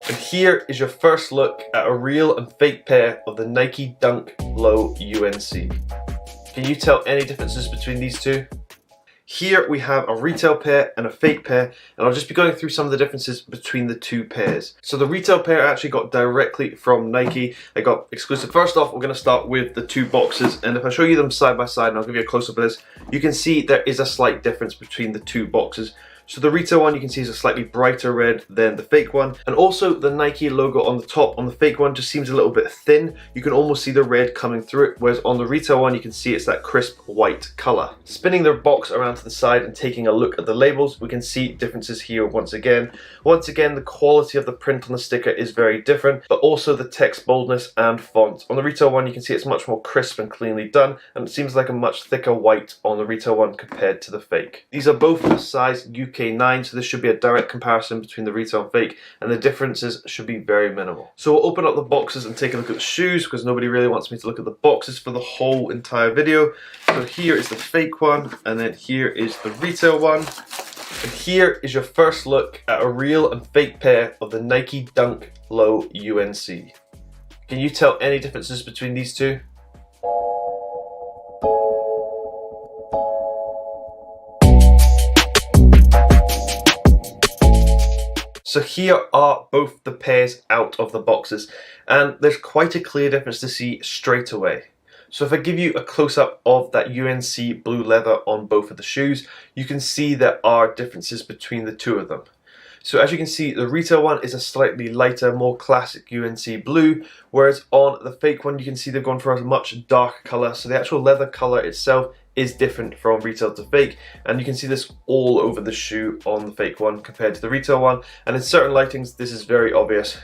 And here is your first look at a real and fake pair of the Nike Dunk Low UNC. Can you tell any differences between these two? Here we have a retail pair and a fake pair, and I'll just be going through some of the differences between the two pairs. So the retail pair I actually got directly from Nike. I got exclusive. First off, we're going to start with the two boxes, and if I show you them side by side and I'll give you a close-up of this, you can see there is a slight difference between the two boxes. So the retail one you can see is a slightly brighter red than the fake one, and also the Nike logo on the top on the fake one just seems a little bit thin. You can almost see the red coming through it, whereas on the retail one you can see it's that crisp white color. Spinning the box around to the side and taking a look at the labels, we can see differences here once again. Once again, the quality of the print on the sticker is very different, but also the text boldness and font. On the retail one you can see it's much more crisp and cleanly done, and it seems like a much thicker white on the retail one compared to the fake. These are both a size UK 9, so this should be a direct comparison between the retail and fake, and the differences should be very minimal. So we'll open up the boxes and take a look at the shoes, because nobody really wants me to look at the boxes for the whole entire video. So here is the fake one, and then here is the retail one. And here is your first look at a real and fake pair of the Nike Dunk Low UNC. Can you tell any differences between these two? So here are both the pairs out of the boxes, and there's quite a clear difference to see straight away. So if I give you a close-up of that UNC blue leather on both of the shoes, you can see there are differences between the two of them. So as you can see, the retail one is a slightly lighter, more classic UNC blue, whereas on the fake one you can see they've gone for a much darker color. So the actual leather color itself is different from retail to fake, and you can see this all over the shoe on the fake one compared to the retail one, and in certain lightings this is very obvious,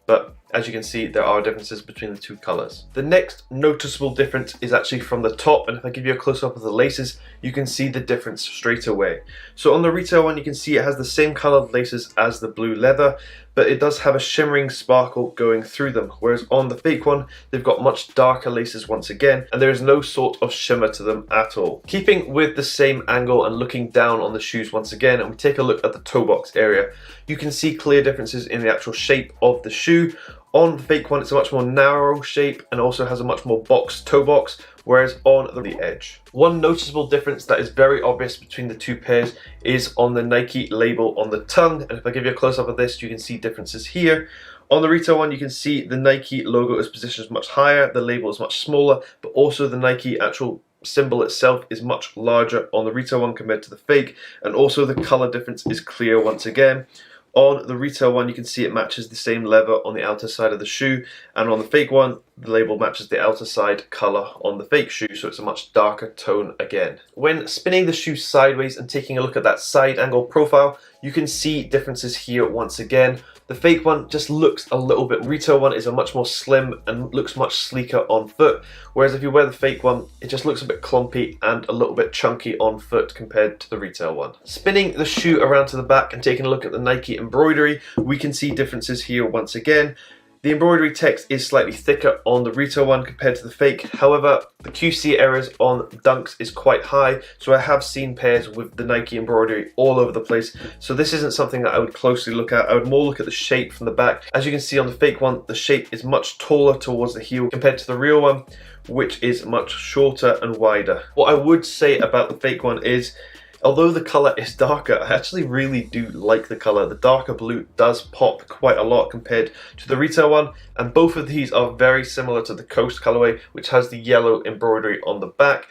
but as you can see there are differences between the two colors. The next noticeable difference is actually from the top, and if I give you a close-up of the laces you can see the difference straight away. So on the retail one you can see it has the same colored laces as the blue leather, but it does have a shimmering sparkle going through them, whereas on the fake one they've got much darker laces once again, and there is no sort of shimmer to them at all. Keeping with the same angle and looking down on the shoes once again, and we take a look at the toe box area, you can see clear differences in the actual shape of the shoe. On the fake one it's a much more narrow shape and also has a much more boxed toe box, whereas on the edge. One noticeable difference that is very obvious between the two pairs is on the Nike label on the tongue, and if I give you a close-up of this you can see differences here. On the retail one you can see the Nike logo is positioned much higher, the label is much smaller, but also the Nike actual symbol itself is much larger on the retail one compared to the fake, and also the color difference is clear once again. On the retail one you can see it matches the same leather on the outer side of the shoe, and on the fake one the label matches the outer side color on the fake shoe, so it's a much darker tone again. When spinning the shoe sideways and taking a look at that side angle profile, you can see differences here once again. The fake one just looks a little bit, retail one is a much more slim and looks much sleeker on foot, whereas if you wear the fake one it just looks a bit clumpy and a little bit chunky on foot compared to the retail one. Spinning the shoe around to the back and taking a look at the Nike embroidery, we can see differences here once again. The embroidery text is slightly thicker on the retail one compared to the fake, however the QC errors on Dunks is quite high, so I have seen pairs with the Nike embroidery all over the place, so this isn't something that I would closely look at. I would more look at the shape from the back. As you can see on the fake one, the shape is much taller towards the heel compared to the real one, which is much shorter and wider. What I would say about the fake one is, although the colour is darker, I actually really do like the colour. The darker blue does pop quite a lot compared to the retail one, and both of these are very similar to the Coast colourway, which has the yellow embroidery on the back.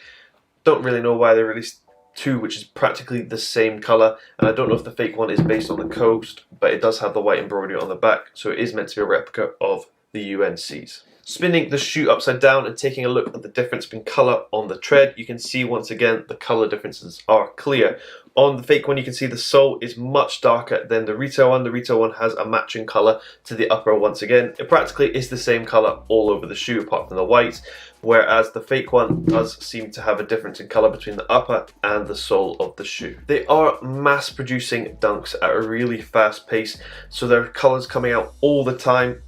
Don't really know why they released two which is practically the same colour, and I don't know if the fake one is based on the Coast, but it does have the white embroidery on the back, so it is meant to be a replica of the UNC's. Spinning the shoe upside down and taking a look at the difference in colour on the tread, you can see once again the colour differences are clear. On the fake one you can see the sole is much darker than the retail one. The retail one has a matching colour to the upper once again. It practically is the same colour all over the shoe apart from the white, whereas the fake one does seem to have a difference in colour between the upper and the sole of the shoe. They are mass producing Dunks at a really fast pace, so there are colours coming out all the time.